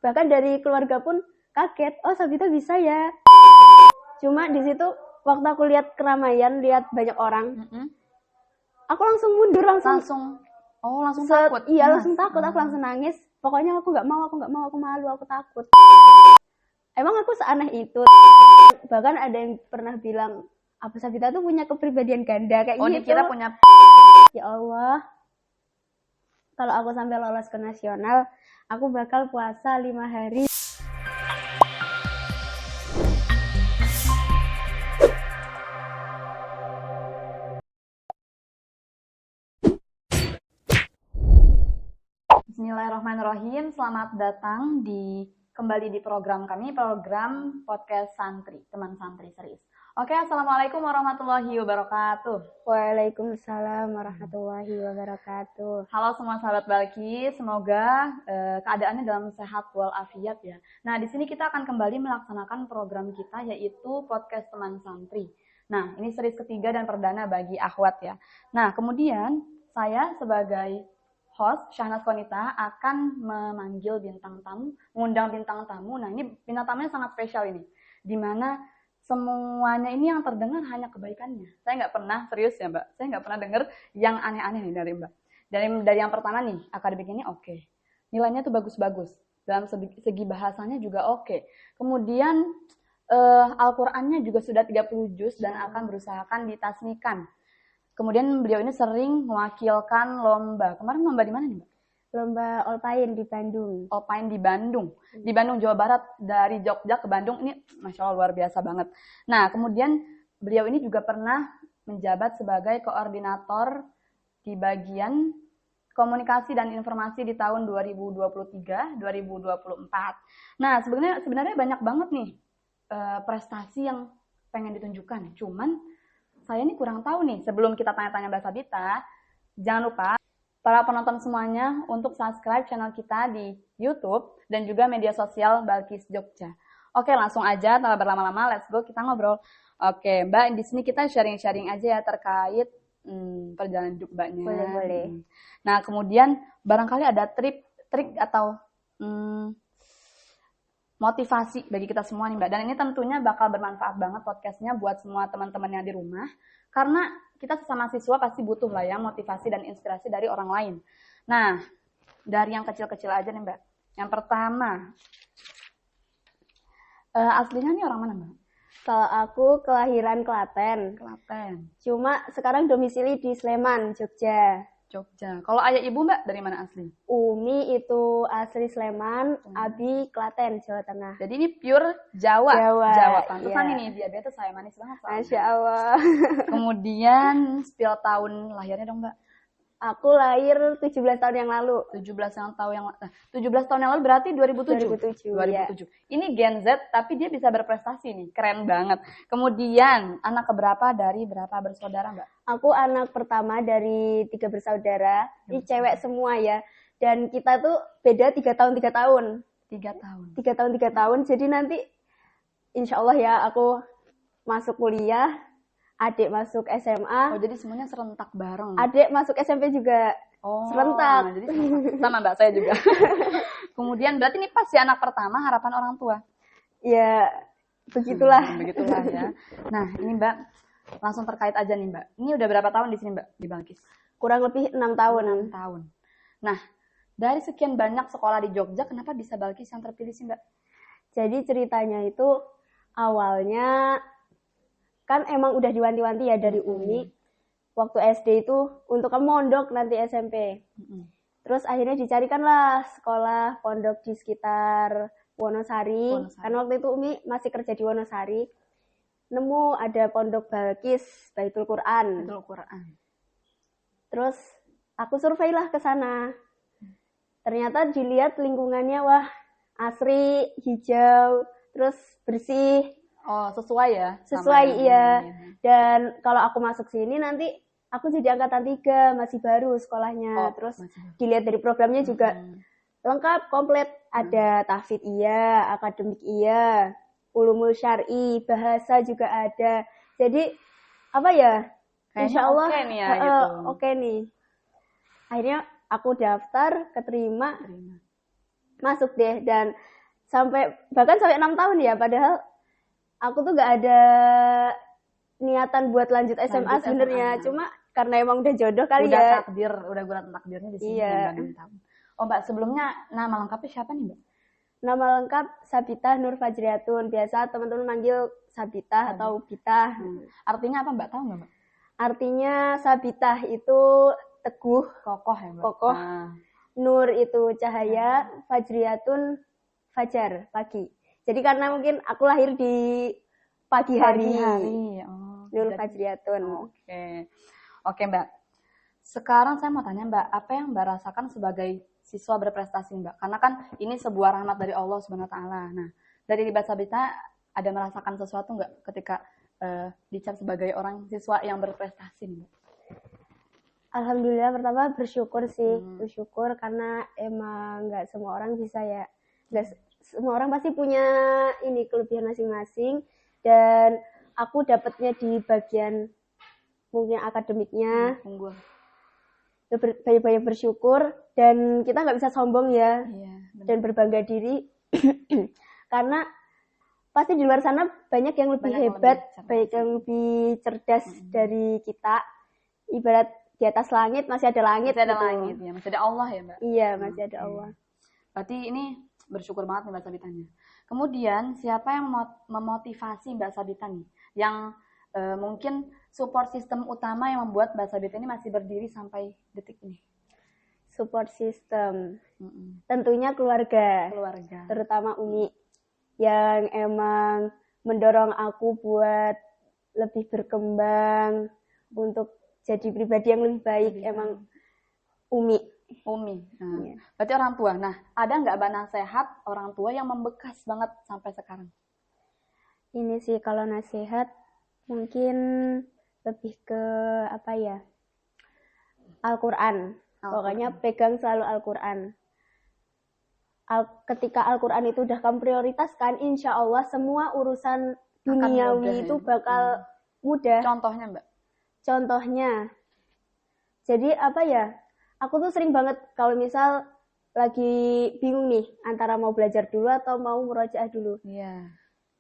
Bahkan dari keluarga pun kaget, oh Sabita bisa ya. Cuma di situ waktu aku lihat keramaian, lihat banyak orang, aku langsung mundur, langsung takut. Iya, langsung takut, aku langsung nangis. Pokoknya aku nggak mau, aku malu, aku takut. Emang aku seaneh itu. Bahkan ada yang pernah bilang, apa Sabita tuh punya kepribadian ganda kayak gitu. Dikira punya. Ya Allah, kalau aku sampai lolos ke nasional, aku bakal puasa 5 hari. Bismillahirrahmanirrahim. Selamat datang kembali di program kami, program podcast santri, teman santri serius. Oke, assalamualaikum warahmatullahi wabarakatuh. Waalaikumsalam warahmatullahi wabarakatuh. Halo semua sahabat Balkis, semoga keadaannya dalam sehat walafiat ya. Nah, di sini kita akan kembali melaksanakan program kita yaitu podcast teman santri. Nah, ini series ketiga dan perdana bagi akhwat ya. Nah, kemudian saya sebagai host Syahnas Konita akan memanggil bintang tamu, mengundang bintang tamu. Nah, ini bintang tamunya sangat spesial ini, dimana semuanya ini yang terdengar hanya kebaikannya. Saya nggak pernah, serius ya Mbak, saya nggak pernah dengar yang aneh-aneh nih dari Mbak. Dari yang pertama nih, akademik ini oke. Nilainya tuh bagus-bagus. Dalam segi bahasanya juga oke. Kemudian Al-Qur'annya juga sudah 30 juz dan akan berusahakan ditasnikan. Kemudian beliau ini sering mewakilkan lomba. Kemarin lomba di mana nih Mbak? Lomba Olpain di Bandung. Olpain di Bandung. Di Bandung, Jawa Barat. Dari Jogja ke Bandung. Ini Masya Allah luar biasa banget. Nah, kemudian beliau ini juga pernah menjabat sebagai koordinator di bagian komunikasi dan informasi di tahun 2023-2024. Nah, sebenarnya banyak banget nih prestasi yang pengen ditunjukkan. Cuman saya ini kurang tahu nih. Sebelum kita tanya-tanya Mbak Sabita, jangan lupa para penonton semuanya untuk subscribe channel kita di YouTube dan juga media sosial Balkis Jogja. Oke, langsung aja tanpa berlama-lama, let's go kita ngobrol. Oke, Mbak, di sini kita sharing-sharing aja ya terkait perjalanan hidup Mbaknya. Boleh. Nah, kemudian barangkali ada trik atau motivasi bagi kita semua nih Mbak. Dan ini tentunya bakal bermanfaat banget podcastnya buat semua teman-teman yang di rumah. Karena kita sesama siswa pasti butuh lah ya motivasi dan inspirasi dari orang lain. Nah, dari yang kecil-kecil aja nih Mbak. Yang pertama, aslinya nih orang mana Mbak? Kalau aku kelahiran Klaten. Cuma sekarang domisili di Sleman, Jogja. Kalau ayah ibu Mbak dari mana asli? Umi itu asli Sleman, Abi Klaten, Jawa Tengah. Jadi ini pure Jawa. Pantesan ini diabetes saya manis banget. Masya Allah. Kemudian spill tahun lahirnya dong Mbak. Aku lahir 17 tahun yang lalu. 17 tahun yang lalu berarti 2007. Ya. Ini Gen Z tapi dia bisa berprestasi nih, keren banget. Kemudian anak keberapa dari berapa bersaudara Mbak? Aku anak pertama dari 3 bersaudara. Ini cewek semua ya. Dan kita tuh beda 3 tahun. 3 tahun. 3 tahun. Jadi nanti insya Allah ya aku masuk kuliah. Adik masuk SMA. Oh, jadi semuanya serentak bareng. Adik masuk SMP juga serentak. Jadi sama Mbak saya juga. Kemudian berarti ini pasti anak pertama harapan orang tua. Ya, begitulah. Begitulah ya. Nah, ini Mbak langsung terkait aja nih Mbak. Ini udah berapa tahun di sini Mbak di Balkis? Kurang lebih 6 tahun. 6 tahun. Nah, dari sekian banyak sekolah di Jogja, kenapa bisa Balkis yang terpilih sih Mbak? Jadi ceritanya itu awalnya kan emang udah diwanti-wanti ya dari Umi waktu SD itu untuk kamu mondok nanti SMP. Terus akhirnya dicarikanlah sekolah pondok di sekitar Wonosari. Kan waktu itu Umi masih kerja di Wonosari. Nemu ada pondok Balkis Baitul Quran. Terus aku survei lah ke sana. Ternyata dilihat lingkungannya wah asri, hijau, terus bersih. Oh, sesuai ya? Sesuai, iya. Dan kalau aku masuk sini nanti aku jadi angkatan 3, masih baru sekolahnya. Terus dilihat dari programnya juga lengkap, komplit. Ada tahfidz iya, akademik iya, ulumul syar'i, bahasa juga ada. Jadi, apa ya? Insya Allah oke nih ya, gitu. Oke nih. Akhirnya aku daftar, keterima. masuk deh, dan bahkan sampai 6 tahun ya, padahal aku tuh gak ada niatan buat lanjut SMA sebenarnya, cuma karena emang udah jodoh kali ya. Udah takdirnya di sini iya. 6 tahun. Oh Mbak, sebelumnya nama lengkapnya siapa nih Mbak? Nama lengkap Sabitah Nur Fajriatun, biasa teman-teman manggil Sabitah atau Bitah. Artinya apa Mbak, tahu nggak Mbak? Artinya Sabitah itu teguh, kokoh ya Mbak. Kokoh. Nur itu cahaya, Fajriatun fajar, pagi. Jadi karena mungkin aku lahir di pagi hari. Nur Fajriatun. Oke Mbak. Sekarang saya mau tanya Mbak, apa yang Mbak rasakan sebagai siswa berprestasi Mbak? Karena kan ini sebuah rahmat dari Allah Subhanahu wa taala. Nah, dari Mbak Sabitah ada merasakan sesuatu nggak ketika dicap sebagai orang siswa yang berprestasi Mbak? Alhamdulillah, pertama bersyukur sih, bersyukur karena emang nggak semua orang bisa ya, nggak semua orang pasti punya ini kelebihan masing-masing, dan aku dapatnya di bagian mungkin akademiknya. Banyak bersyukur, dan kita nggak bisa sombong ya, dan berbangga diri karena pasti di luar sana banyak yang lebih hebat, banyak yang lebih cerdas dari kita. Ibarat di atas langit masih ada langit, masih ada langit ya, masih ada Allah ya Mbak. Iya, masih ada Allah. Berarti ini bersyukur banget nih Mbak Sabitanya. Kemudian siapa yang memotivasi Mbak Sabitah nih, yang mungkin support system utama yang membuat Mbak Sabitah ini masih berdiri sampai detik ini? Support system, tentunya keluarga, terutama Umi yang emang mendorong aku buat lebih berkembang untuk jadi pribadi yang lebih baik. Emang Umi. Nah, berarti orang tua. Nah, ada nggak Mbak nasihat orang tua yang membekas banget sampai sekarang? Ini sih kalau nasihat mungkin lebih ke apa ya? Al-Quran. Pokoknya pegang selalu Al-Quran. Ketika Al-Quran itu udah kamu prioritaskan, insya Allah semua urusan duniawi itu bakal mudah. Contohnya Mbak? Contohnya, jadi apa ya, aku tuh sering banget kalau misal lagi bingung nih antara mau belajar dulu atau mau murojaah dulu.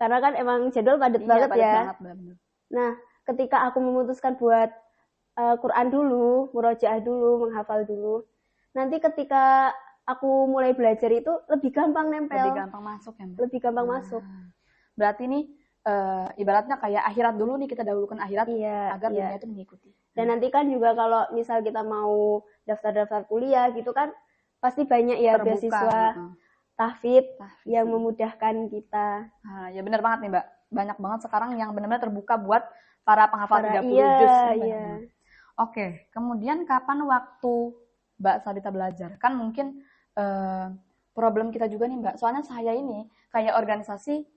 Karena kan emang jadwal padat banget ya. Nah, ketika aku memutuskan buat Quran dulu, murojaah dulu, menghafal dulu, nanti ketika aku mulai belajar itu lebih gampang nempel. Lebih gampang masuk ya Mbak? Lebih gampang masuk. Berarti nih, ibaratnya kayak akhirat dulu nih, kita dahulukan akhirat agar dunia itu mengikuti. Dan nanti kan juga kalau misal kita mau daftar kuliah gitu kan pasti banyak ya beasiswa tahfidz yang memudahkan kita. Ya benar banget nih Mbak, banyak banget sekarang yang benar-benar terbuka buat para penghafal 30 juz. Oke, kemudian kapan waktu Mbak Sabitah belajar? Kan mungkin problem kita juga nih Mbak, soalnya saya ini kayak organisasi,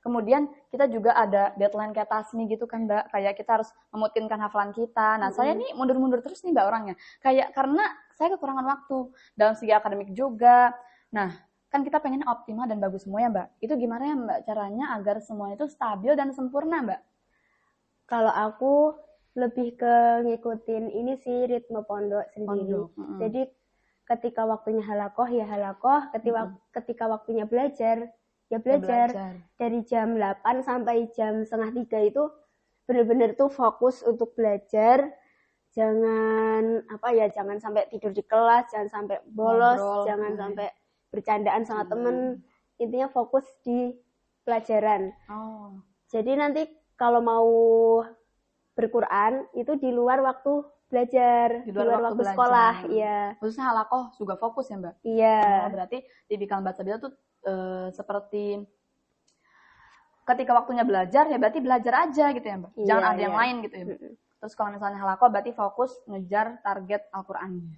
kemudian kita juga ada deadline kayak tasmi gitu kan Mbak, kayak kita harus memutinkan hafalan kita. Nah saya nih mundur-mundur terus nih Mbak orangnya, kayak karena saya kekurangan waktu dalam segi akademik juga. Nah kan kita pengen optimal dan bagus semua ya Mbak, itu gimana ya Mbak caranya agar semua itu stabil dan sempurna Mbak? Kalau aku lebih ke ngikutin ini sih ritme pondok sendiri. Jadi ketika waktunya halakoh ya halakoh, ketika waktunya belajar ya belajar. Dari jam 8 sampai jam setengah 3 itu benar-benar tuh fokus untuk belajar. Jangan jangan sampai tidur di kelas, jangan sampai bolos, jangan sampai bercandaan sama temen. Intinya fokus di pelajaran. Jadi nanti kalau mau berquran itu di luar waktu belajar, di luar waktu sekolah, iya. Khususnya halakoh juga fokus ya Mbak? Iya. Berarti tipikal Mbak Sabitah tuh seperti ketika waktunya belajar ya berarti belajar aja gitu ya Mbak, jangan ada yang lain gitu ya Mbak. Terus kalau misalnya halakoh berarti fokus ngejar target Al-Qur'annya.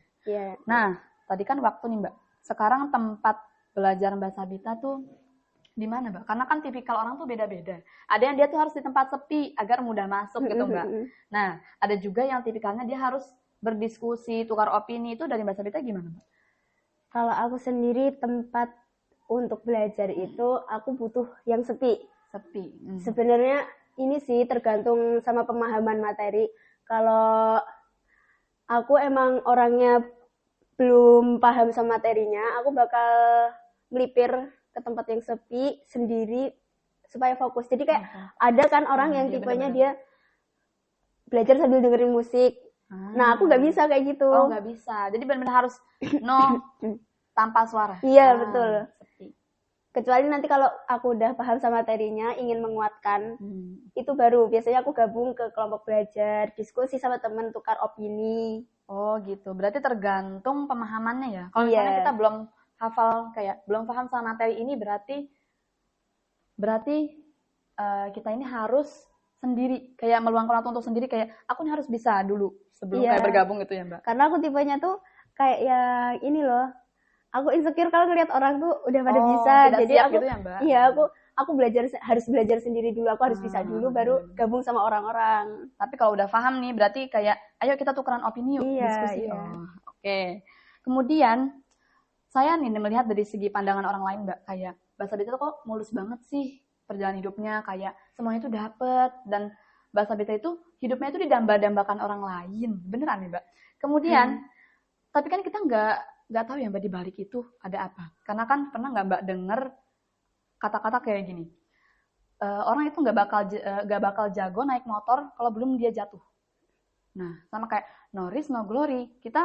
Nah tadi kan waktu nih Mbak, sekarang tempat belajar Mbak Sabitah tuh di mana Mbak? Karena kan tipikal orang tuh beda-beda. Ada yang dia tuh harus di tempat sepi agar mudah masuk gitu Mbak. Nah ada juga yang tipikalnya dia harus berdiskusi, tukar opini. Itu dari Mbak Sabitah gimana Mbak? Kalau aku sendiri tempat untuk belajar itu aku butuh yang sepi. Sebenarnya ini sih tergantung sama pemahaman materi. Kalau aku emang orangnya belum paham sama materinya, aku bakal melipir ke tempat yang sepi sendiri supaya fokus. Jadi kayak ada kan orang yang tipenya dia belajar sambil dengerin musik. Nah, aku nggak bisa kayak gitu. Oh, nggak bisa. Jadi benar-benar harus tanpa suara. Iya, betul. Sepi. Kecuali nanti kalau aku udah paham sama materinya, ingin menguatkan, itu baru biasanya aku gabung ke kelompok belajar, diskusi sama temen, tukar opini. Oh gitu, berarti tergantung pemahamannya ya. Kalau misalnya kita belum hafal, kayak belum paham sama materi ini, berarti kita ini harus sendiri, kayak meluangkan waktu untuk sendiri, kayak aku ini harus bisa dulu sebelum kayak bergabung gitu ya Mbak. Karena aku tipenya tuh kayak ya ini loh, aku insecure kalau ngeliat orang tuh udah pada bisa, jadi siap aku gitu ya, Mbak? Iya, aku harus belajar sendiri dulu, aku harus bisa dulu baru gabung sama orang-orang. Tapi kalau udah paham nih, berarti kayak ayo kita tukeran opini yuk, diskusi. Oke. Kemudian saya nih melihat dari segi pandangan orang lain Mbak, kayak Mbak Sabita kok mulus banget sih perjalanan hidupnya, kayak semuanya itu dapet, dan Mbak Sabita itu hidupnya itu didamba-dambakan orang lain, beneran nih Mbak. Kemudian tapi kan kita nggak tahu ya Mbak di balik itu ada apa, karena kan pernah nggak Mbak denger kata-kata kayak gini, orang itu nggak bakal jago naik motor kalau belum dia jatuh. Nah, sama kayak no risk no glory, kita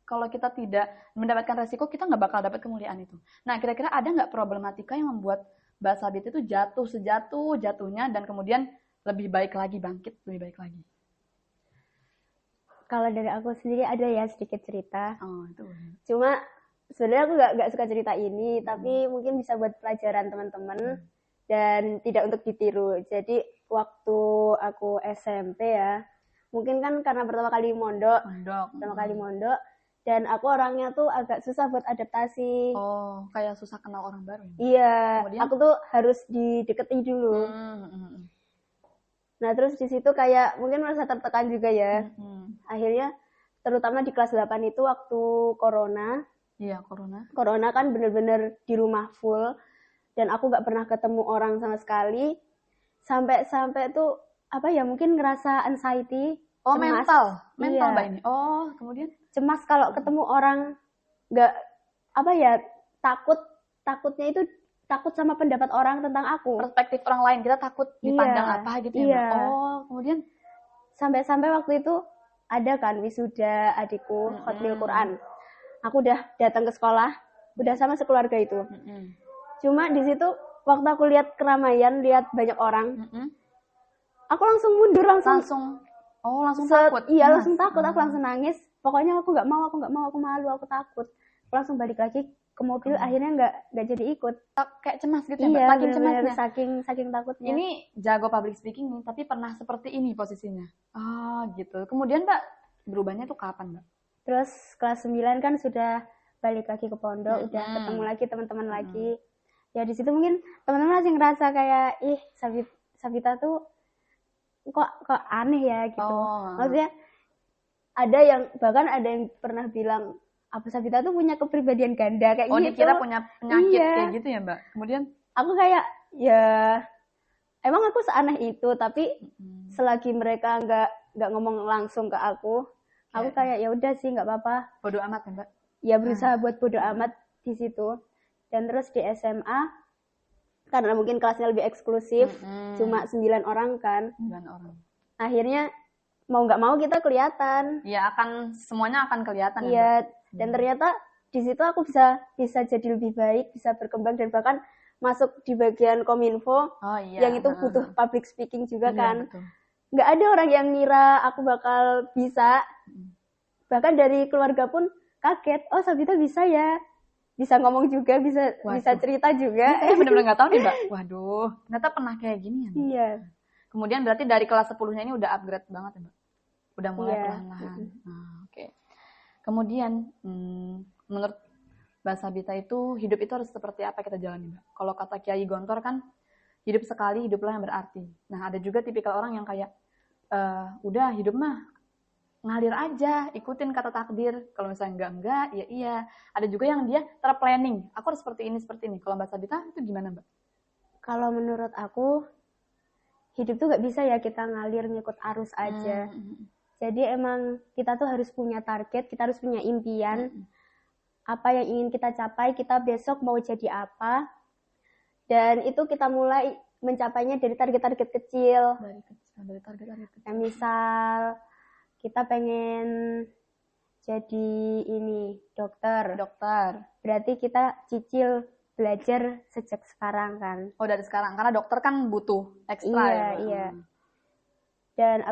kalau kita tidak mendapatkan resiko, kita nggak bakal dapat kemuliaan itu. Nah, kira-kira ada nggak problematika yang membuat Mbak Sabit itu jatuh sejatuh-jatuhnya dan kemudian lebih baik lagi, bangkit lebih baik lagi? Kalau dari aku sendiri ada ya sedikit cerita. Oh, itu. Cuma sebenarnya aku nggak suka cerita ini, tapi mungkin bisa buat pelajaran teman-teman dan tidak untuk ditiru. Jadi waktu aku SMP ya, mungkin kan karena pertama kali mondok, dan aku orangnya tuh agak susah buat adaptasi. Oh, kayak susah kenal orang baru. Iya, kemudian aku tuh harus dideketin dulu. Nah, terus di situ kayak mungkin merasa tertekan juga ya. Akhirnya terutama di kelas 8 itu waktu corona. Iya, corona. Corona kan bener-bener di rumah full dan aku nggak pernah ketemu orang sama sekali. Sampai tuh apa ya, mungkin ngerasa anxiety. Oh, cemas. mental Mbak ini. Oh, kemudian cemas kalau ketemu orang, nggak apa ya, takutnya itu takut sama pendapat orang tentang aku. Perspektif orang lain, kita takut dipandang apa gitu ya Mbak. Oh, kemudian sampai waktu itu ada kan wisuda adikku khotmil Quran. Aku udah datang ke sekolah, udah sama sekeluarga itu. Cuma di situ waktu aku lihat keramaian, lihat banyak orang, aku langsung mundur, langsung takut. Iya, langsung takut, aku langsung nangis. Pokoknya aku nggak mau, aku malu, aku takut. Aku langsung balik lagi ke mobil, akhirnya nggak jadi ikut. Kayak cemas gitu ya Mbak? Makin cemasnya. Saking takutnya. Ini jago public speaking nih, tapi pernah seperti ini posisinya. Oh gitu. Kemudian Mbak berubahnya tuh kapan Mbak? Terus kelas 9 kan sudah balik lagi ke pondok, udah ketemu lagi teman-teman lagi. Ya di situ mungkin teman-teman masih ngerasa kayak Sabita tuh kok aneh ya gitu. Maksudnya bahkan ada yang pernah bilang apa Sabita tuh punya kepribadian ganda kayak gitu. Dikira punya penyakit kayak gitu ya Mbak. Kemudian aku kayak ya emang aku seaneh itu, tapi selagi mereka nggak ngomong langsung ke aku kayak ya udah sih nggak apa-apa. Bodo amat ya Mbak. Ya berusaha buat bodo amat di situ. Dan terus di SMA karena mungkin kelasnya lebih eksklusif, cuma 9 orang kan. 9 orang. Akhirnya mau nggak mau kita kelihatan. Iya, semuanya akan kelihatan. Iya, dan ternyata di situ aku bisa jadi lebih baik, bisa berkembang dan bahkan masuk di bagian Kominfo. Yang itu butuh public speaking juga kan. Betul. Nggak ada orang yang ngira aku bakal bisa. Bahkan dari keluarga pun kaget, oh Sabita bisa ya, bisa ngomong juga, bisa cerita juga. Bener-bener nggak tahu nih Mbak. Waduh, ternyata pernah kayak gini ya Mbak? Iya. Kemudian berarti dari kelas 10-nya ini udah upgrade banget ya Mbak? Udah mulai perlahan-lahan. Oke. Kemudian menurut Mbak Sabita itu hidup itu harus seperti apa kita jalani Mbak? Kalau kata Kiai Gontor kan hidup sekali, hiduplah yang berarti. Nah ada juga tipikal orang yang kayak udah hidup mah ngalir aja, ikutin kata takdir. Kalau misalnya enggak, ya iya. Ada juga yang dia terplanning. Aku harus seperti ini. Kalau Mbak Sabita itu gimana Mbak? Kalau menurut aku hidup tuh nggak bisa ya kita ngalir ngikut arus aja. Jadi emang kita tuh harus punya target, kita harus punya impian. apa yang ingin kita capai, kita besok mau jadi apa. Dan itu kita mulai mencapainya dari target-target kecil. Dari target-target kecil. Nah, misal kita pengen jadi dokter. Berarti kita cicil belajar sejak sekarang kan. Oh, dari sekarang. Karena dokter kan butuh ekstra ya. Iya. Dan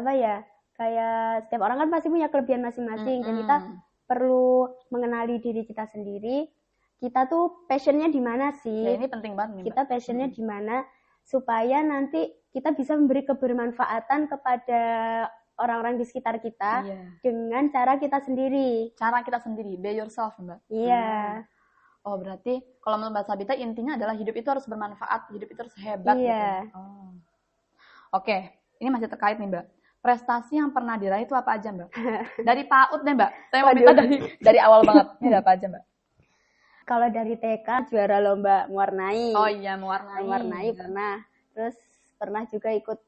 kayak setiap orang kan pasti punya kelebihan masing-masing. Dan kita perlu mengenali diri kita sendiri. Kita tuh passionnya di mana sih? Ya, ini penting banget nih, Mbak. Kita passionnya di mana supaya nanti kita bisa memberi kebermanfaatan kepada orang-orang di sekitar kita dengan cara kita sendiri. Cara kita sendiri, be yourself, Mbak. Iya. Oh, berarti kalau menurut Mbak Sabita intinya adalah hidup itu harus bermanfaat, hidup itu harus hebat gitu. Oh. Oke, ini masih terkait nih, Mbak. Prestasi yang pernah diraih itu apa aja, Mbak? Dari PAUD deh, Mbak. Saya mau minta dari awal banget. Ini ada apa aja, Mbak? Kalau dari TK juara lomba mewarnai. Oh iya, mewarnai. Mewarnai pernah. Terus pernah juga ikut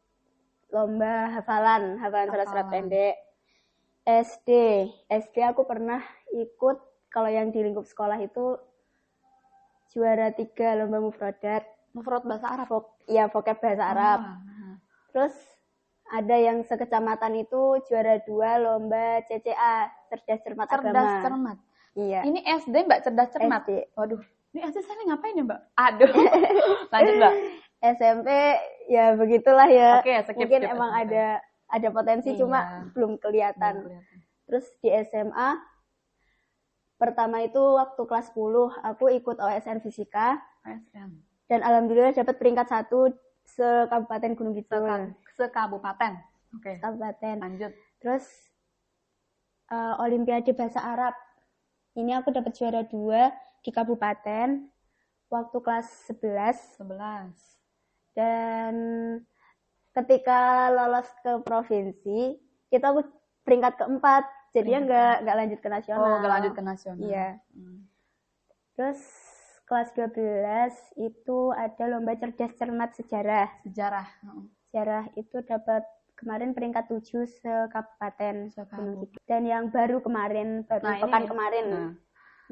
lomba hafalan surat-surat pendek. SD aku pernah ikut, kalau yang di lingkup sekolah itu juara 3 lomba mufradat. Mufrad bahasa Arab? Iya, vocab bahasa Arab. Terus ada yang sekecamatan itu juara 2 lomba CCA, cerdas cermat agama. Cerdas cermat. Iya. Ini SD, Mbak, cerdas cermat. SD. Waduh, ini SD saya ngapain ya, Mbak? Aduh. Lanjut, Mbak. SMP ya begitulah ya. Oke, mungkin emang ada potensi cuma belum kelihatan. Terus di SMA pertama itu waktu kelas 10 aku ikut OSN Fisika. OSN. Dan alhamdulillah dapat peringkat 1 se-Kabupaten Gunung Kidul. Se-Kabupaten. Oke. Kabupaten. Lanjut. Terus Olimpiade Bahasa Arab. Ini aku dapat juara 2 di kabupaten waktu kelas 11. Dan ketika lolos ke provinsi, kita peringkat keempat. Jadinya nggak lanjut ke nasional. Oh, nggak lanjut ke nasional. Iya. Terus kelas 12 itu ada lomba cerdas cermat sejarah. Sejarah itu dapat kemarin peringkat 7 se-Kabupaten. Dan yang baru pekan kemarin.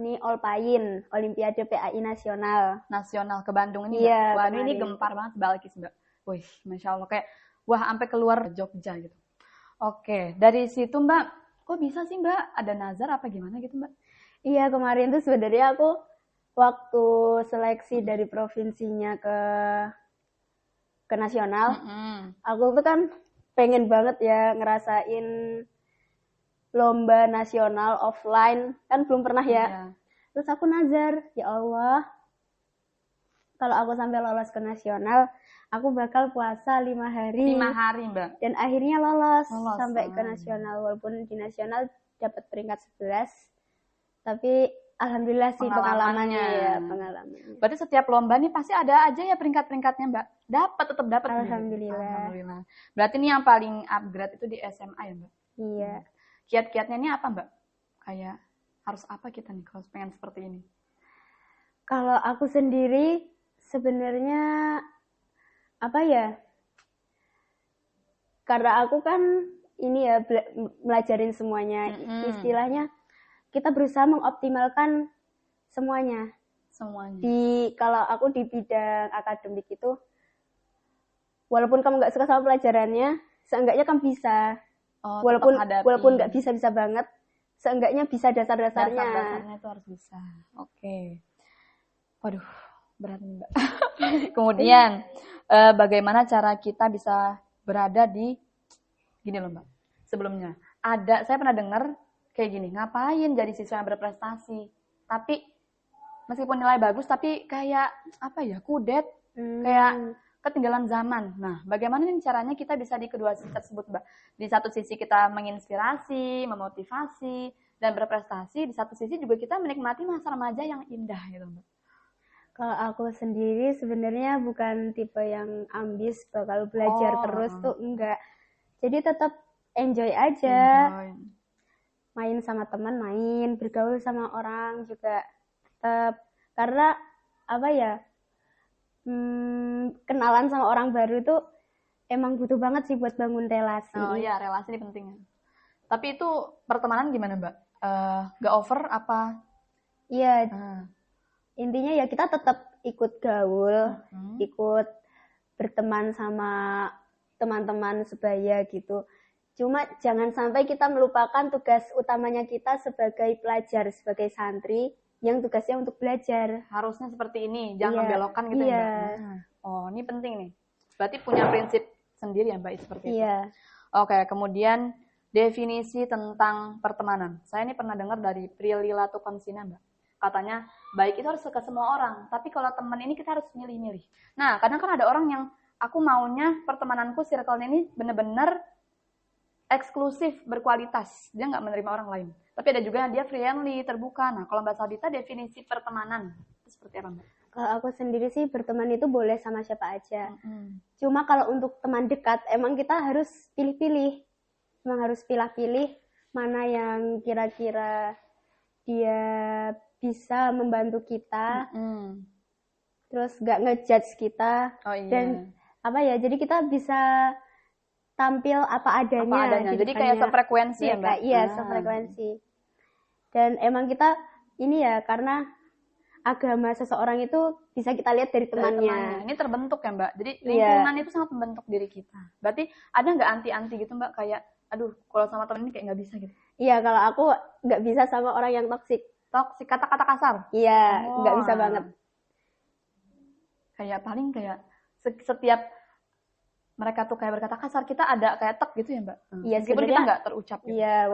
Ini Olpain, Olimpiade PAI Nasional ke Bandung ini. Iya, wah, ini gempar banget Balkis, Mbak. Wih, Masya Allah, kayak wah sampai keluar Jogja gitu. Oke, dari situ Mbak, kok bisa sih Mbak ada nazar apa gimana gitu Mbak? Iya, kemarin tuh sebenarnya aku waktu seleksi dari provinsinya ke nasional, aku tuh kan pengen banget ya ngerasain lomba nasional offline, kan belum pernah ya. Terus aku nazar, ya Allah, kalau aku sampai lolos ke nasional, aku bakal puasa 5 hari. 5 hari, Mbak. Dan akhirnya lolos sampai ke nasional, walaupun di nasional dapat peringkat 11. Tapi alhamdulillah sih pengalamannya. Berarti setiap lomba nih pasti ada aja ya peringkat-peringkatnya, Mbak. Tetap dapat. Alhamdulillah. Berarti ini yang paling upgrade itu di SMA ya, Mbak? Iya. Kiat-kiatnya ini apa, Mbak? Kayak harus apa kita nih kalau pengen seperti ini? Kalau aku sendiri sebenarnya apa ya? Karena aku kan ini ya belajarin semuanya. Istilahnya kita berusaha mengoptimalkan semuanya. Kalau aku di bidang akademik itu, walaupun kamu nggak suka sama pelajarannya, seenggaknya kamu bisa. Walaupun nggak bisa banget, seenggaknya bisa dasar-dasarnya. Dasar-dasarnya itu harus bisa. Oke. Waduh, berat nih Mbak. Kemudian, bagaimana cara kita bisa berada di, gini loh Mbak, sebelumnya. Saya pernah dengar kayak gini, ngapain jadi siswa yang berprestasi, tapi meskipun nilai bagus, tapi kayak, kudet, kayak ketinggalan zaman. Nah, bagaimana nih caranya kita bisa di kedua sisi tersebut, Mbak? Di satu sisi kita menginspirasi, memotivasi, dan berprestasi. Di satu sisi juga kita menikmati masa remaja yang indah gitu, Mbak. Kalau aku sendiri sebenarnya bukan tipe yang ambis bakal belajar terus tuh, enggak. Jadi tetap enjoy aja. Main sama teman, bergaul sama orang juga tetap. Karena kenalan sama orang baru itu emang butuh banget sih buat bangun relasi. Oh iya, relasi ini penting. Tapi itu pertemanan gimana Mbak? Gak over apa? Iya, intinya ya kita tetap ikut gaul, ikut berteman sama teman-teman sebaya gitu. Cuma jangan sampai kita melupakan tugas utamanya kita sebagai pelajar, sebagai santri yang tugasnya untuk belajar. Harusnya seperti ini, jangan membelokkan gitu ya Mbak. Oh, ini penting nih. Berarti punya prinsip sendiri ya Mbak seperti itu. Oke, kemudian definisi tentang pertemanan. Saya ini pernah dengar dari Prilly Latukonsina Mbak. Katanya baik itu harus ke semua orang, tapi kalau teman ini kita harus milih-milih. Nah, kadang kan ada orang yang aku maunya pertemananku circle ini bener-bener eksklusif, berkualitas. Dia nggak menerima orang lain. Tapi ada juga yang dia friendly, terbuka. Nah, kalau Mbak Sabita definisi pertemanan itu seperti apa Mbak? Kalau aku sendiri sih berteman itu boleh sama siapa aja. Cuma kalau untuk teman dekat, emang kita harus pilih-pilih. Emang harus pilih-pilih mana yang kira-kira dia bisa membantu kita. Terus nggak ngejudge kita. Dan apa ya, jadi kita bisa tampil apa adanya. Jadi kayak sefrekuensi ya Mbak? Iya, sefrekuensi. Dan emang kita ini ya, karena agama seseorang itu bisa kita lihat dari temannya. Ini terbentuk ya Mbak? Jadi lingkungan itu sangat membentuk diri kita. Berarti ada nggak anti-anti gitu Mbak? Kayak, aduh kalau sama temen ini kayak nggak bisa gitu? Iya, kalau aku nggak bisa sama orang yang toksik. Toksik, kata-kata kasar? Iya, nggak bisa banget. Kayak paling kayak setiap mereka tuh kayak berkata kasar, kita ada kayak tek gitu ya Mbak? Iya, meskipun kita nggak terucap gitu. Iya,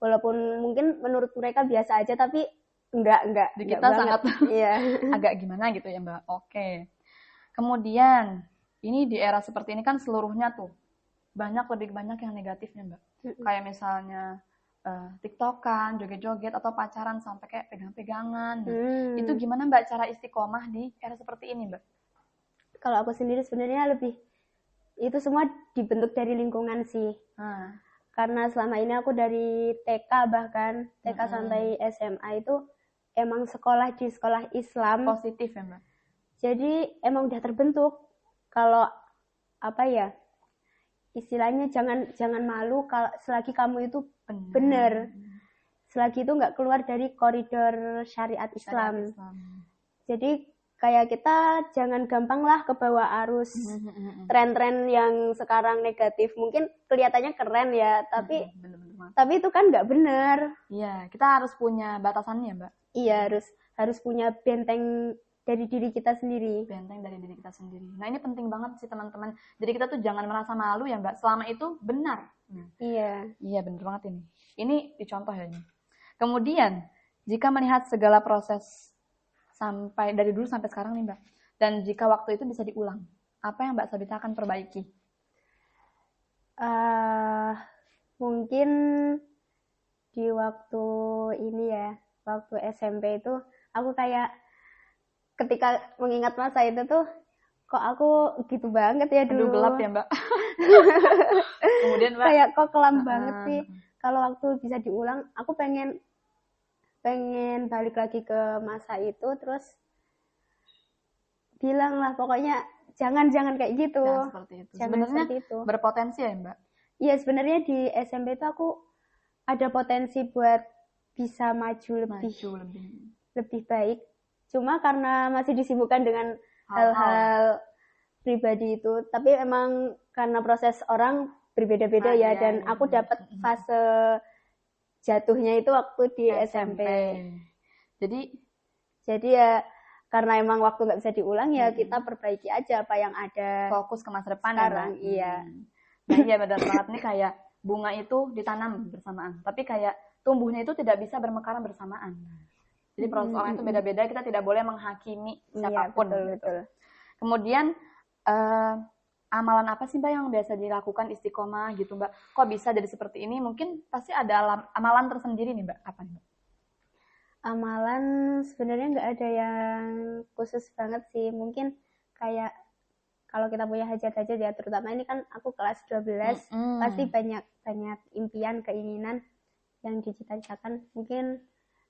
walaupun mungkin menurut mereka biasa aja, tapi enggak. Di kita sangat agak gimana gitu ya Mbak? Oke. Kemudian, ini di era seperti ini kan seluruhnya tuh lebih banyak yang negatifnya Mbak. Kayak misalnya TikTokan, joget-joget, atau pacaran sampai kayak pegang-pegangan. Itu gimana Mbak cara istiqomah di era seperti ini Mbak? Kalau aku sendiri sebenarnya itu semua dibentuk dari lingkungan sih. Karena selama ini aku dari TK bahkan TK sampai SMA itu emang sekolah di sekolah Islam. Positif ya Mbak? Jadi emang udah terbentuk. Kalau apa ya, istilahnya jangan malu kalau selagi kamu itu benar. Selagi itu nggak keluar dari koridor syariat Islam. Jadi kayak kita jangan gampang lah ke bawah arus tren-tren yang sekarang negatif. Mungkin kelihatannya keren ya, tapi itu kan nggak benar. Iya, kita harus punya batasannya Mbak. Iya, harus punya benteng dari diri kita sendiri. Benteng dari diri kita sendiri. Nah ini penting banget sih teman-teman. Jadi kita tuh jangan merasa malu ya Mbak, selama itu benar. Iya benar banget ini. Ini dicontoh ya ini. Kemudian, jika melihat segala proses sampai dari dulu sampai sekarang nih Mbak, dan jika waktu itu bisa diulang, apa yang Mbak Sabita akan perbaiki? Mungkin di waktu ini ya, waktu SMP itu aku kayak ketika mengingat masa itu tuh, kok aku gitu banget ya dulu. Aduh gelap ya Mbak. Kemudian Mbak, kayak kok kelam banget sih. Kalau waktu bisa diulang, aku pengen balik lagi ke masa itu, terus bilang lah pokoknya jangan kayak gitu. Jangan seperti itu. Sebenarnya berpotensi ya Mbak? Iya, sebenarnya di SMP itu aku ada potensi buat bisa maju lebih baik. Cuma karena masih disibukkan dengan hal-hal pribadi itu, tapi emang karena proses orang berbeda-beda ya, dan aku dapat fase jatuhnya itu waktu di SMP. Jadi ya karena emang waktu nggak bisa diulang ya kita perbaiki aja apa yang ada. Fokus ke masa depan sekarang. Iya. Nah iya benar banget nih, kayak bunga itu ditanam bersamaan, tapi kayak tumbuhnya itu tidak bisa bermekaran bersamaan. Jadi proses orang itu beda-beda, kita tidak boleh menghakimi siapapun. Iya, betul. Kemudian amalan apa sih Mbak yang biasa dilakukan istiqomah gitu Mbak? Kok bisa jadi seperti ini? Mungkin pasti ada amalan tersendiri nih Mbak. Apa nih Mbak? Amalan sebenarnya nggak ada yang khusus banget sih. Mungkin kayak kalau kita punya hajat-hajat ya, terutama ini kan aku kelas 12, pasti banyak impian, keinginan yang dicita-citakan. Mungkin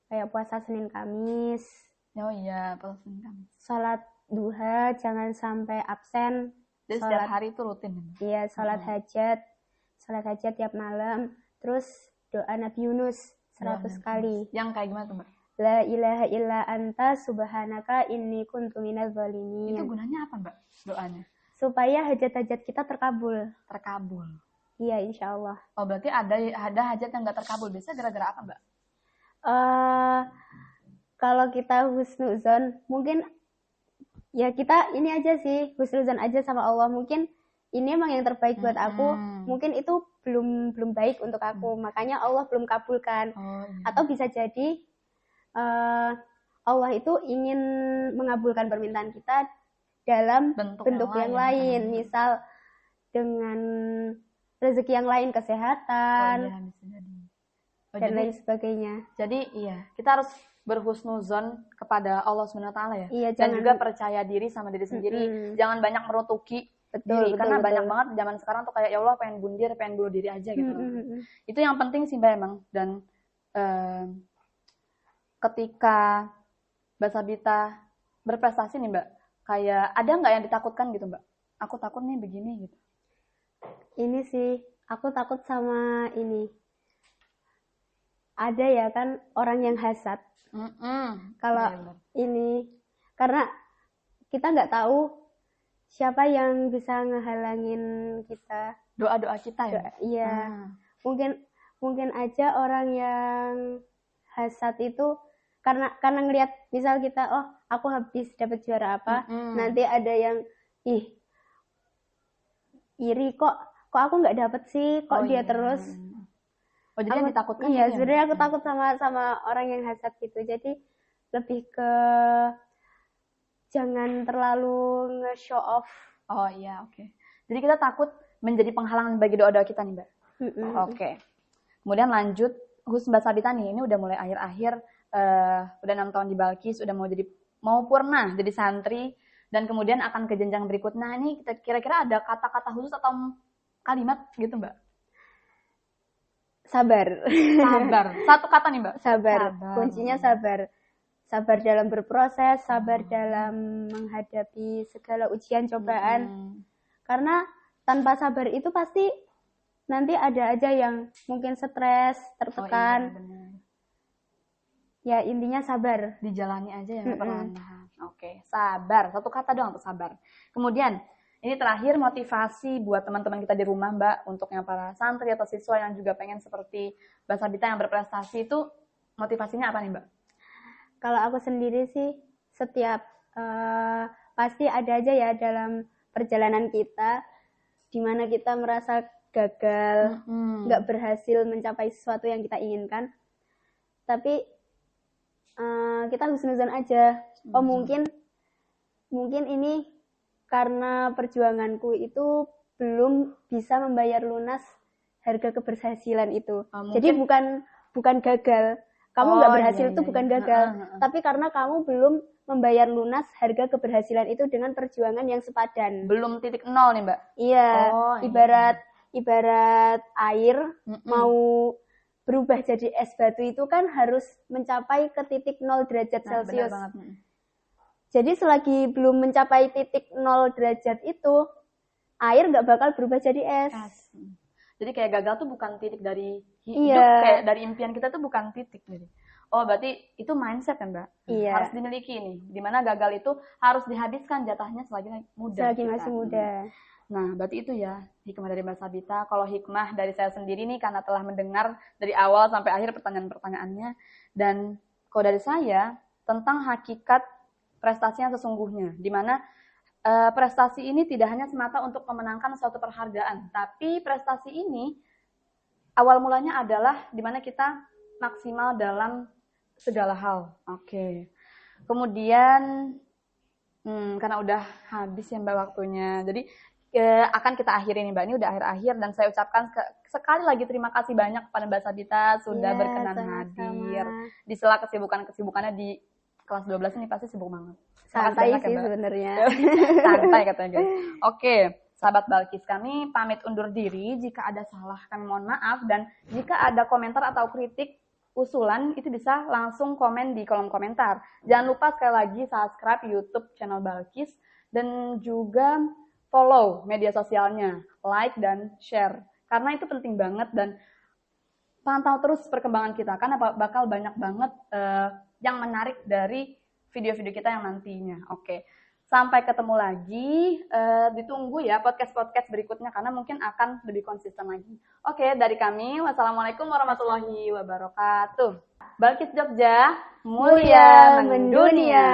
kayak puasa Senin Kamis. Oh iya, puasa Senin Kamis. Sholat duha, jangan sampai absen. Jadi setiap hari itu rutin? Iya, sholat hajat tiap malam. Terus doa Nabi Yunus 100 kali. Yang kayak gimana tuh Mbak? la ilaha illa anta subhanaka inni kuntu minadz zalimin. Itu gunanya apa, Mbak, doanya? Supaya hajat-hajat kita terkabul. Terkabul. Iya, insya Allah. Oh, berarti ada hajat yang nggak terkabul. Biasanya gara-gara apa, Mbak? Kalau kita husnuzon, mungkin ya kita ini aja sih, husnuzon aja sama Allah. Mungkin ini emang yang terbaik buat aku. Mungkin itu belum baik untuk aku. Makanya Allah belum kabulkan. Oh, iya. Atau bisa jadi Allah itu ingin mengabulkan permintaan kita dalam bentuk yang lain. Misal dengan rezeki yang lain, kesehatan, dan lain sebagainya. Jadi iya, kita harus berhusnuzon kepada Allah SWT ya. Iya, dan juga percaya diri sama diri sendiri. Jangan banyak merutuki diri, karena banyak banget zaman sekarang tuh kayak ya Allah pengen bunuh diri aja gitu. Itu yang penting sih Mbak emang. Dan ketika Mbak Sabita berprestasi nih Mbak, kayak ada nggak yang ditakutkan gitu Mbak? Aku takut nih begini gitu. Ini sih, aku takut sama ini. Ada ya kan orang yang hasad. Kalau ini, karena kita nggak tahu siapa yang bisa ngehalangin kita. Doa-doa kita ya? Iya. Mungkin aja orang yang hasad itu karena ngelihat misal kita, oh aku habis dapat juara apa, nanti ada yang iri kok aku nggak dapet sih, kok dia terus. Oh jadi yang ditakutkan. Iya, sebenarnya aku takut sama orang yang hasad gitu. Jadi lebih ke jangan terlalu nge-show off. Oh iya, oke. Jadi kita takut menjadi penghalang bagi doa-doa kita nih Mbak. Oke. Kemudian lanjut, Mbak Sabita nih, ini udah mulai akhir-akhir, udah 6 tahun di Balkis, udah mau purna jadi santri, dan kemudian akan ke jenjang berikutnya. Ini kira-kira ada kata-kata khusus atau kalimat gitu Mbak? Sabar. Satu kata nih Mbak. Sabar. Kuncinya sabar. Sabar dalam berproses, sabar dalam menghadapi segala ujian cobaan. Karena tanpa sabar itu pasti nanti ada aja yang mungkin stres, tertekan. Ya intinya sabar. Dijalani aja ya perlahan-lahan. Oke, sabar. Satu kata doang untuk sabar. Kemudian ini terakhir motivasi buat teman-teman kita di rumah Mbak, untuk yang para santri atau siswa yang juga pengen seperti Mbak Sabita yang berprestasi, itu motivasinya apa nih Mbak? Kalau aku sendiri sih setiap pasti ada aja ya dalam perjalanan kita dimana kita merasa gagal, nggak berhasil mencapai sesuatu yang kita inginkan. Tapi kita husnuzon aja. Oh mungkin ini karena perjuanganku itu belum bisa membayar lunas harga keberhasilan itu. Jadi bukan gagal. Kamu nggak berhasil itu bukan gagal. Tapi karena kamu belum membayar lunas harga keberhasilan itu dengan perjuangan yang sepadan. Belum titik nol nih Mbak? Iya. Ibarat air mau berubah jadi es batu itu kan harus mencapai ke titik 0 derajat Celcius. Jadi selagi belum mencapai titik 0 derajat itu, air nggak bakal berubah jadi es. Jadi kayak gagal tuh bukan titik dari hidup, kayak dari impian kita tuh bukan titik. Jadi. Oh berarti itu mindset kan Mbak? Iya. Harus dimiliki nih. Dimana gagal itu harus dihabiskan jatahnya selagi muda. Selagi masih muda. Nah berarti itu ya hikmah dari Mbak Sabita. Kalau hikmah dari saya sendiri nih karena telah mendengar dari awal sampai akhir pertanyaan-pertanyaannya. Dan kalau dari saya tentang hakikat prestasi yang sesungguhnya, di mana prestasi ini tidak hanya semata untuk memenangkan suatu penghargaan, tapi prestasi ini awal mulanya adalah di mana kita maksimal dalam segala hal. Oke. Kemudian karena udah habis ya Mbak waktunya, jadi akan kita akhiri nih Mbak, ini udah akhir-akhir, dan saya ucapkan sekali lagi terima kasih banyak kepada Mbak Sabita sudah berkenan hadir di sela kesibukannya di kelas 12 ini pasti sibuk banget. Santai sih sebenarnya. Santai katanya guys. Oke, sahabat Balkis, kami pamit undur diri. Jika ada salah kami mohon maaf, dan jika ada komentar atau kritik usulan itu bisa langsung komen di kolom komentar. Jangan lupa sekali lagi subscribe YouTube channel Balkis dan juga follow media sosialnya, like dan share. Karena itu penting banget, dan pantau terus perkembangan kita karena bakal banyak banget yang menarik dari video-video kita yang nantinya. Oke. Sampai ketemu lagi, ditunggu ya podcast-podcast berikutnya karena mungkin akan lebih konsisten lagi. Oke, dari kami, wassalamualaikum warahmatullahi wabarakatuh. Balkis Jogja, mulia mendunia.